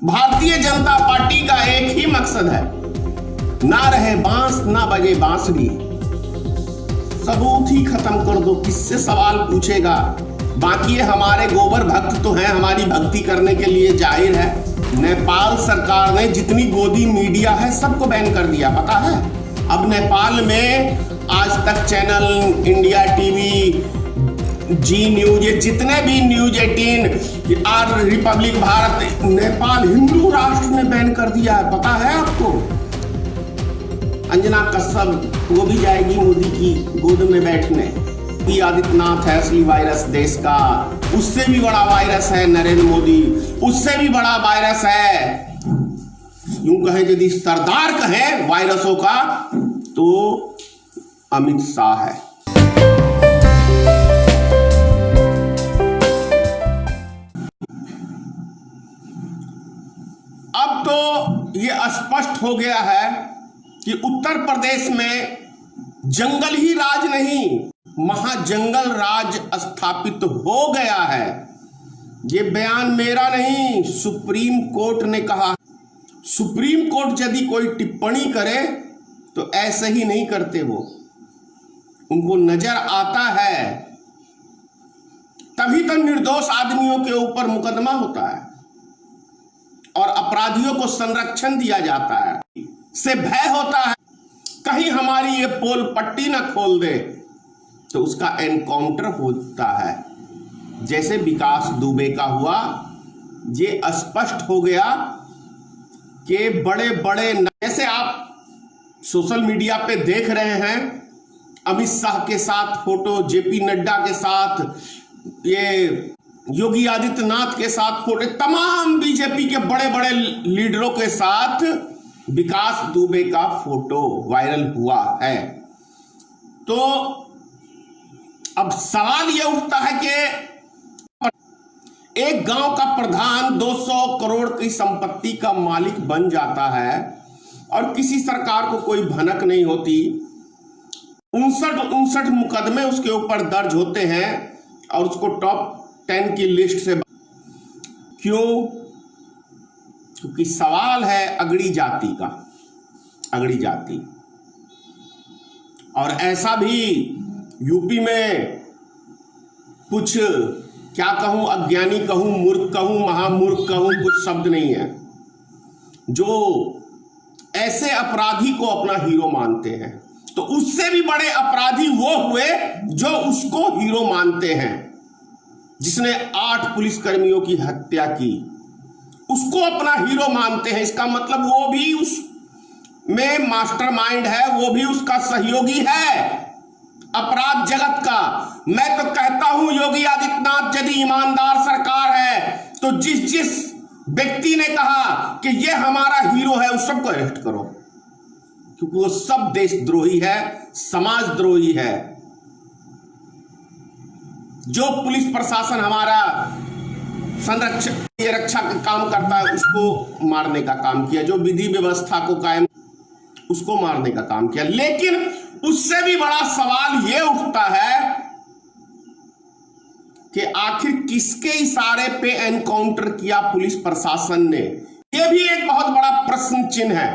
Bharatiya Janata party का एक ही मकसद है, ना रहे बांस ना बजे बांसुरी। सबूत ही खत्म कर दो, किससे सवाल पूछेगा। बाकी ये हमारे गोबर भक्त तो हैं, हमारी भक्ति करने के लिए जाहिर है। नेपाल सरकार ने जितनी गोदी मीडिया है सबको बैन कर दिया, पता है। अब नेपाल में Aaj Tak channel, India TV, Zee News, ये जितने भी न्यूज 18 और रिपब्लिक भारत, नेपाल हिंदू राष्ट्र ने बैन कर दिया है, पता है आपको। अंजना कश्यप वो भी जाएगी मोदी की गोद में बैठने। आदित्यनाथ है असली वायरस देश का, उससे भी बड़ा वायरस है नरेंद्र मोदी, उससे भी बड़ा वायरस है, यूं कहें यदि सरदार कहें वायरसों का तो अमित शाह है। अब तो ये स्पष्ट हो गया है कि उत्तर प्रदेश में जंगल ही राज नहीं, महाजंगल राज स्थापित हो गया है। ये बयान मेरा नहीं, सुप्रीम कोर्ट ने कहा। सुप्रीम कोर्ट यदि कोई टिप्पणी करे तो ऐसे ही नहीं करते, वो उनको नजर आता है, तभी तो निर्दोष आदमियों के ऊपर मुकदमा होता है और अपराधियों को संरक्षण दिया जाता है, से भय होता है कहीं हमारी ये पोल पट्टी ना खोल दे तो उसका एनकाउंटर होता है। जैसे विकास दुबे का हुआ, ये स्पष्ट हो गया कि बड़े बड़े, जैसे आप सोशल मीडिया पे देख रहे हैं अमित शाह के साथ फोटो, जेपी नड्डा के साथ, ये योगी आदित्यनाथ के साथ फोटो, तमाम बीजेपी के बड़े बड़े लीडरों के साथ विकास दुबे का फोटो वायरल हुआ है। तो अब सवाल यह उठता है कि एक गांव का प्रधान 200 करोड़ की संपत्ति का मालिक बन जाता है और किसी सरकार को कोई भनक नहीं होती। 59 मुकदमे उसके ऊपर दर्ज होते हैं और उसको टॉप 10 की लिस्ट से। क्यों? क्योंकि सवाल है अगड़ी जाति का, अगड़ी जाति। और ऐसा भी यूपी में कुछ, क्या कहूं, अज्ञानी कहूं, मूर्ख कहूं, महामूर्ख कहूं, कुछ शब्द नहीं है, जो ऐसे अपराधी को अपना हीरो मानते हैं। तो उससे भी बड़े अपराधी वो हुए जो उसको हीरो मानते हैं। जिसने 8 पुलिसकर्मियों की हत्या की, उसको अपना हीरो मानते हैं। इसका मतलब वो भी उस में मास्टरमाइंड है, वो भी उसका सहयोगी है अपराध जगत का। मैं तो कहता हूं योगी आदित्यनाथ यदि ईमानदार सरकार है तो जिस व्यक्ति ने कहा कि ये हमारा हीरो है उस सबको अरेस्ट करो, क्योंकि वो सब देशद्रोही है, समाजद्रोही है। जो पुलिस प्रशासन हमारा संरक्षण रक्षा का काम करता है उसको मारने का काम किया, जो विधि व्यवस्था को कायम, उसको मारने का काम किया। लेकिन उससे भी बड़ा सवाल यह उठता है कि आखिर किसके इशारे पे एनकाउंटर किया पुलिस प्रशासन ने। यह भी एक बहुत बड़ा प्रश्न चिन्ह है।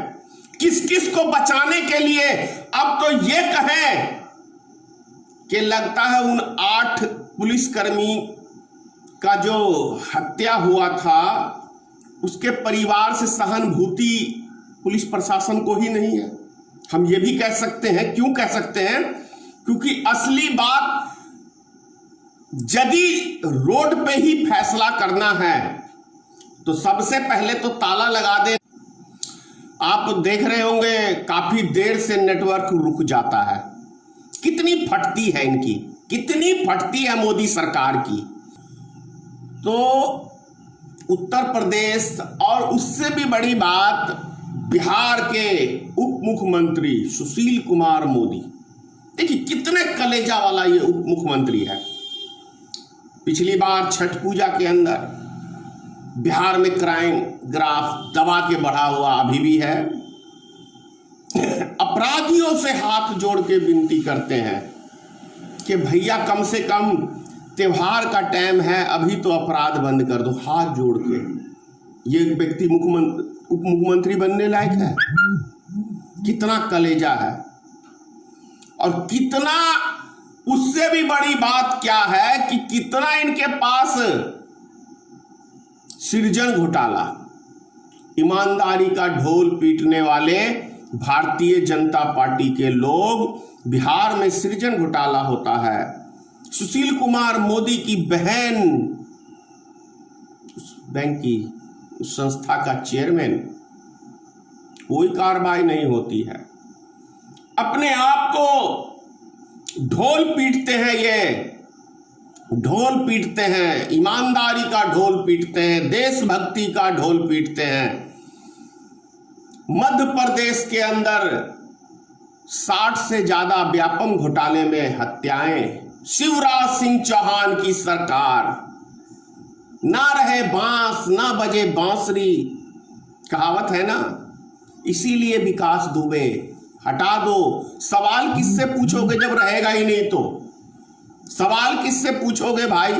किस किस को बचाने के लिए? अब तो यह कहें कि लगता है उन 8 पुलिसकर्मी का जो हत्या हुआ था उसके परिवार से सहानुभूति पुलिस प्रशासन को ही नहीं है। हम ये भी कह सकते हैं, क्यों कह सकते हैं? क्योंकि असली बात, यदि रोड पे ही फैसला करना है तो सबसे पहले तो ताला लगा दे। आप देख रहे होंगे काफी देर से नेटवर्क रुक जाता है। कितनी फटती है इनकी, कितनी फटती है मोदी सरकार की। तो उत्तर प्रदेश और उससे भी बड़ी बात बिहार के उप मुख्यमंत्री सुशील कुमार मोदी, देखिए कितने कलेजा वाला ये उप मुख्यमंत्री है। पिछली बार छठ पूजा के अंदर बिहार में क्राइम ग्राफ दबा के बढ़ा हुआ अभी भी है। अपराधियों से हाथ जोड़ के विनती करते हैं कि भैया कम से कम त्योहार का टाइम है, अभी तो अपराध बंद कर दो, हाथ जोड़ के। ये व्यक्ति उप मुख्यमंत्री बनने लायक है? कितना कलेजा है। और कितना, उससे भी बड़ी बात क्या है कि कितना इनके पास सृजन घोटाला। ईमानदारी का ढोल पीटने वाले भारतीय जनता पार्टी के लोग, बिहार में सृजन घोटाला होता है। सुशील कुमार मोदी की बहन उस बैंक की, उस संस्था का चेयरमैन, कोई कार्रवाई नहीं होती है। अपने आप को ढोल पीटते हैं, ये ढोल पीटते हैं, ईमानदारी का ढोल पीटते हैं, देशभक्ति का ढोल पीटते हैं। मध्य प्रदेश के अंदर 60 से ज्यादा व्यापम घोटाले में हत्याएं। शिवराज सिंह चौहान की सरकार, ना रहे बांस ना बजे बांसुरी, कहावत है ना। इसीलिए विकास दुबे हटा दो। सवाल किससे पूछोगे जब रहेगा ही नहीं तो? सवाल किससे पूछोगे भाई?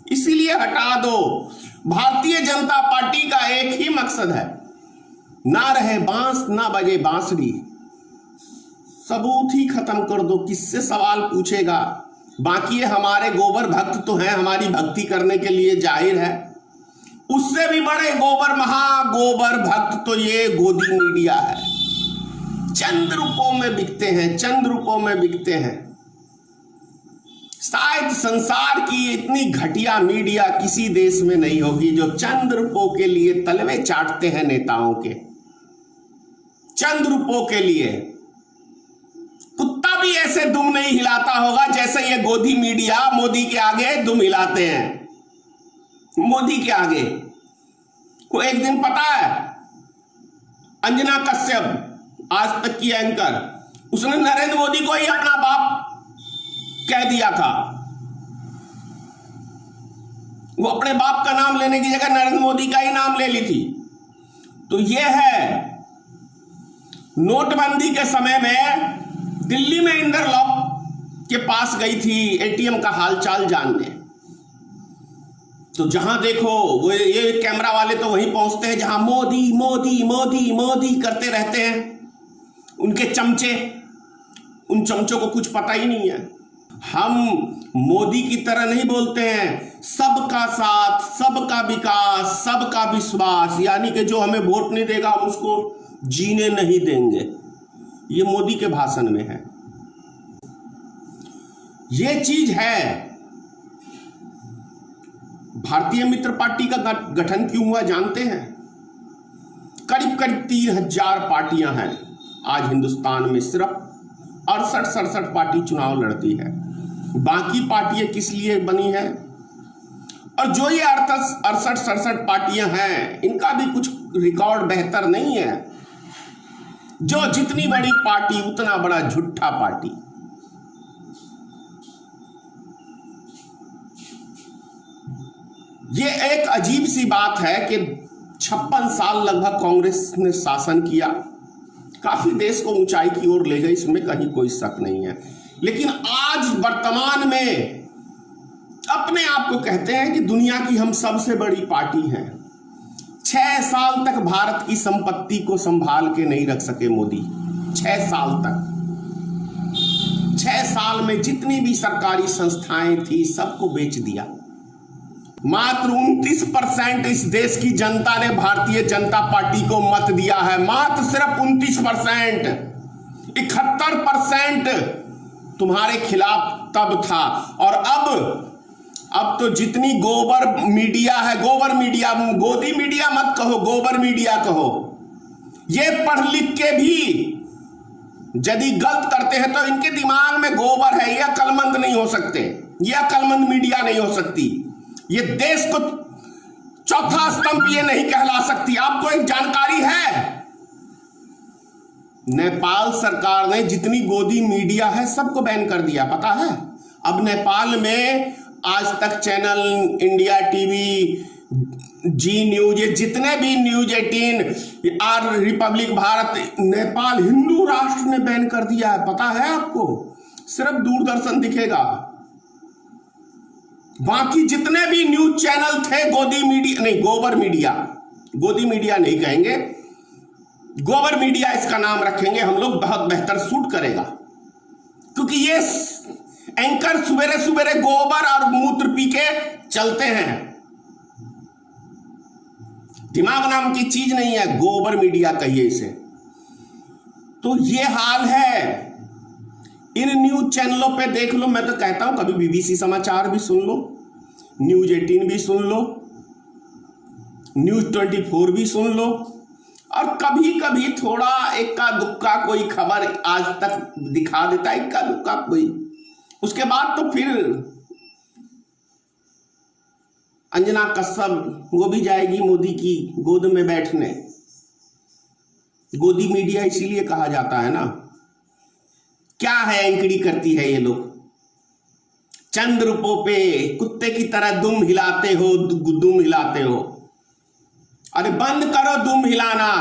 इसीलिए हटा दो। भारतीय जनता पार्टी का एक ही मकसद है, ना रहे बांस ना बजे बांसुरी। सबूत ही खत्म कर दो, किससे सवाल पूछेगा? बाकी हमारे गोबर भक्त तो हैं, हमारी भक्ति करने के लिए, जाहिर है। उससे भी बड़े गोबर भक्त तो ये गोदी मीडिया है। चंद रुपयों में बिकते हैं, चंद रुपयों में बिकते हैं। शायद संसार की इतनी घटिया मीडिया किसी देश में नहीं होगी जो चंद रुपयों के लिए तलवे चाटते हैं नेताओं के। चंद रुपयों के लिए कुत्ता भी ऐसे दुम नहीं हिलाता होगा जैसे ये गोदी मीडिया मोदी के आगे दुम हिलाते हैं। मोदी के आगे को एक दिन पता है, अंजना कश्यप, आज तक की एंकर, उसने नरेंद्र मोदी को ही अपना बाप कह दिया था। वो अपने बाप का नाम लेने की जगह नरेंद्र मोदी का ही नाम ले ली थी। तो ये है, नोटबंदी के समय में दिल्ली में इंदरलॉ के पास गई थी एटीएम का हालचाल जानने। तो जहां देखो वो ये कैमरा वाले तो वहीं पहुंचते हैं जहां मोदी मोदी मोदी मोदी करते रहते हैं। उनके चमचे, उन चमचों को कुछ पता ही नहीं है। हम मोदी की तरह नहीं बोलते हैं, सबका साथ, सबका विकास, सबका विश्वास, यानी कि जो हमें वोट नहीं देगा हम उसको जीने नहीं देंगे। ये मोदी के भाषण में है। ये चीज है। भारतीय मित्र पार्टी का गठन क्यों हुआ जानते हैं? करीब करीब 3000 पार्टियां हैं आज हिंदुस्तान में। सिर्फ 68-67 पार्टी चुनाव लड़ती है। बाकी पार्टियां किस लिए बनी है? और जो ये 68-67 पार्टियां हैं, इनका भी कुछ रिकॉर्ड बेहतर नहीं है। जो जितनी बड़ी पार्टी उतना बड़ा झूठा पार्टी। ये एक अजीब सी बात है कि 56 साल लगभग कांग्रेस ने शासन किया, काफी देश को ऊंचाई की ओर ले गई, इसमें कहीं कोई शक नहीं है। लेकिन आज वर्तमान में अपने आप को कहते हैं कि दुनिया की हम सबसे बड़ी पार्टी हैं। 6 साल तक भारत की संपत्ति को संभाल के नहीं रख सके मोदी। 6 साल तक, 6 साल में जितनी भी सरकारी संस्थाएं थी सबको बेच दिया। मात्र 29% इस देश की जनता ने भारतीय जनता पार्टी को मत दिया है। मात्र सिर्फ 29%। 71% तुम्हारे खिलाफ तब था। और अब तो जितनी गोबर मीडिया है, गोबर मीडिया, गोदी मीडिया मत कहो, गोबर मीडिया कहो, ये पढ़ लिख के भी यदि गलत करते हैं तो इनके दिमाग में गोबर है, ये अक्लमंद नहीं हो सकते, ये अक्लमंद मीडिया नहीं हो सकती। ये देश को चौथा स्तंभ ये नहीं कहला सकती। आपको एक जानकारी है, नेपाल सरकार ने जितनी गोदी मीडिया है सबको बैन कर दिया, पता है? अब नेपाल में Aaj Tak channel, India TV, Zee News, ये जितने भी News 18 or Republic Bharat, Nepal हिंदू राष्ट्र ने बैन कर दिया है, पता है आपको? सिर्फ दूरदर्शन दिखेगा। बाकी जितने भी न्यूज चैनल थे, गोदी मीडिया नहीं, गोबर मीडिया, गोदी मीडिया नहीं कहेंगे, गोबर मीडिया इसका नाम रखेंगे हम लोग, बहुत बेहतर सूट करेगा। क्योंकि ये एंकर सुबेरे सुबेरे गोबर और मूत्र पी के चलते हैं। दिमाग नाम की चीज नहीं है, गोबर मीडिया कहिए इसे। तो ये हाल है। इन न्यूज चैनलों पे देख लो, मैं तो कहता हूं कभी बीबीसी समाचार भी सुन लो, न्यूज 18 भी सुन लो, न्यूज 24 भी सुन लो, और कभी कभी थोड़ा इक्का दुक्का कोई खबर आज तक दिखा देता है, इक्का दुक्का कोई। उसके बाद तो फिर अंजना कश्यप वो भी जाएगी मोदी की गोद में बैठने। गोदी मीडिया इसीलिए कहा जाता है ना। क्या है एंकड़ी करती है ये लोग, चंद रुपयों पे कुत्ते की तरह दुम हिलाते हो, दुम हिलाते हो। अरे बंद करो दुम हिलाना।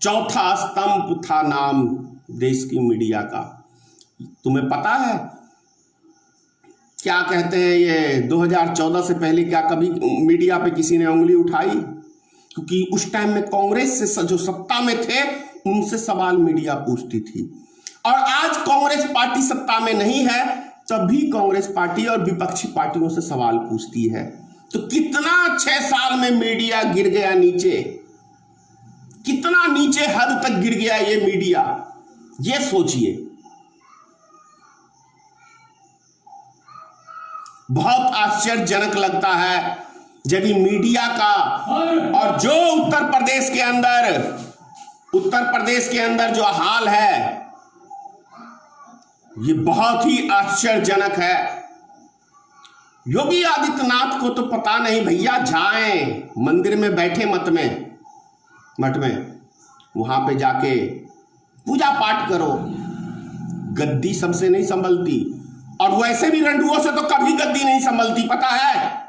चौथा स्तंभ था नाम देश की मीडिया का। तुम्हें पता है क्या कहते हैं ये 2014 से पहले क्या कभी मीडिया पे किसी ने उंगली उठाई? क्योंकि उस टाइम में कांग्रेस से जो सत्ता में थे उनसे सवाल मीडिया पूछती थी, और आज कांग्रेस पार्टी सत्ता में नहीं है तब भी कांग्रेस पार्टी और विपक्षी पार्टियों से सवाल पूछती है। तो कितना 6 साल में मीडिया गिर गया नीचे, कितना नीचे हद तक गिर गया ये मीडिया, ये सोचिए। बहुत आश्चर्यजनक लगता है जब मीडिया का, और जो उत्तर प्रदेश के अंदर जो हाल है ये बहुत ही आश्चर्यजनक है। योगी आदित्यनाथ को तो पता नहीं भैया, जाएं मंदिर में बैठे मठ में वहां पे जाके पूजा पाठ करो। गद्दी सबसे नहीं संभलती, और वैसे भी रंडुओं से तो कभी गद्दी नहीं संभलती, पता है।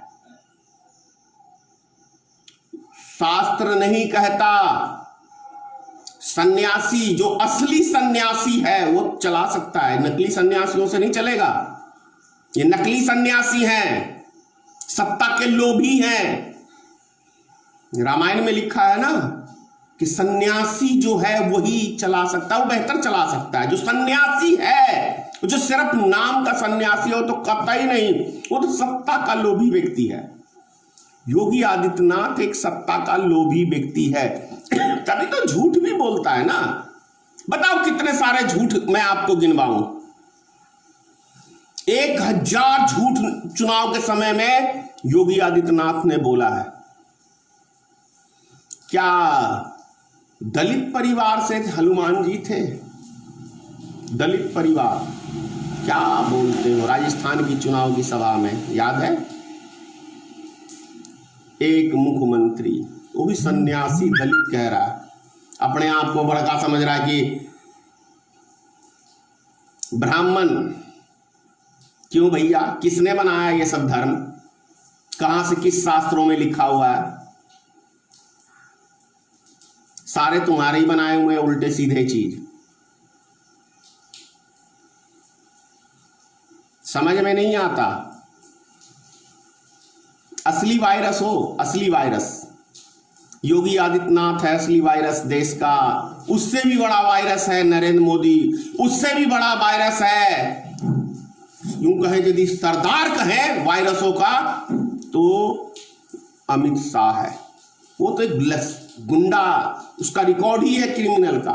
शास्त्र नहीं कहता सन्यासी, जो असली सन्यासी है वो चला सकता है, नकली सन्यासियों से नहीं चलेगा। ये नकली सन्यासी हैं, सत्ता के लोभी हैं। रामायण में लिखा है ना कि सन्यासी जो है वही चला सकता है, वो बेहतर चला सकता है। जो सन्यासी है, जो सिर्फ नाम का सन्यासी हो तो कतई नहीं, वो तो सत्ता का लोभी व्यक्ति है। योगी आदित्यनाथ एक सत्ता का लोभी व्यक्ति है, तभी तो झूठ भी बोलता है ना। बताओ कितने सारे झूठ मैं आपको गिनवाऊं। 1000 झूठ चुनाव के समय में योगी आदित्यनाथ ने बोला है। क्या दलित परिवार से हनुमान जी थे? दलित परिवार, क्या बोलते हो? राजस्थान की चुनाव की सभा में याद है, एक मुख्यमंत्री, वो भी सन्यासी दलित कह रहा है, अपने आप को बड़का समझ रहा है कि ब्राह्मण। क्यों भैया, किसने बनाया ये सब धर्म? कहां से, किस शास्त्रों में लिखा हुआ है? सारे तुम्हारे ही बनाए हुए उल्टे सीधे चीज। समझ में नहीं आता। असली वायरस हो, असली वायरस योगी आदित्यनाथ है, असली वायरस देश का। उससे भी बड़ा वायरस है नरेंद्र मोदी, उससे भी बड़ा वायरस है, यूं कहे यदि सरदार कहे वायरसों का तो अमित शाह है। वो तो एक गुंडा, उसका रिकॉर्ड ही है क्रिमिनल का।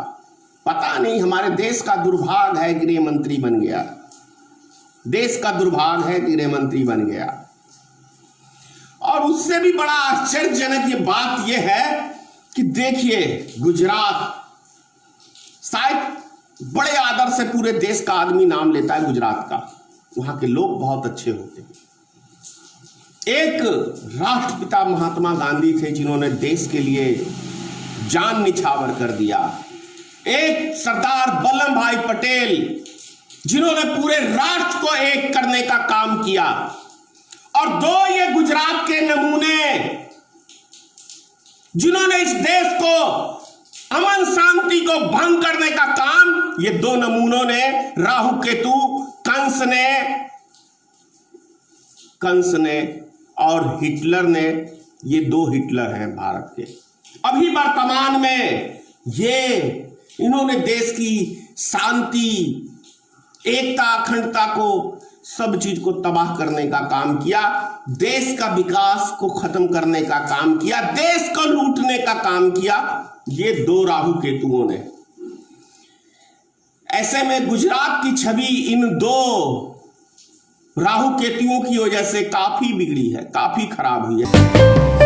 पता नहीं, हमारे देश का दुर्भाग्य है गृह मंत्री बन गया, देश का दुर्भाग्य है गृह मंत्री बन गया। और उससे भी बड़ा आश्चर्यजनक ये बात यह है कि देखिए गुजरात, शायद बड़े आदर से पूरे देश का आदमी नाम लेता है गुजरात का, वहां के लोग बहुत अच्छे होते हैं। एक राष्ट्रपिता महात्मा गांधी थे जिन्होंने देश के लिए जान निछावर कर दिया। एक सरदार वल्लभ भाई पटेल जिन्होंने पूरे राष्ट्र को एक करने का काम किया। और 2 ये गुजरात के नमूने जिन्होंने इस देश को अमन शांति को भंग करने का काम, ये 2 नमूनों ने, राहु केतु, कंस ने कंस ने और हिटलर ने, ये दो हिटलर हैं भारत के। अभी वर्तमान में इन्होंने देश की शांति, एकता, अखंडता को, सब चीज को तबाह करने का काम किया, देश का विकास को खत्म करने का काम किया, देश को लूटने का काम किया, ये दो राहु केतुओं ने। ऐसे में गुजरात की छवि इन दो राहु केतुओं की वजह से काफी बिगड़ी है, काफी खराब हुई है।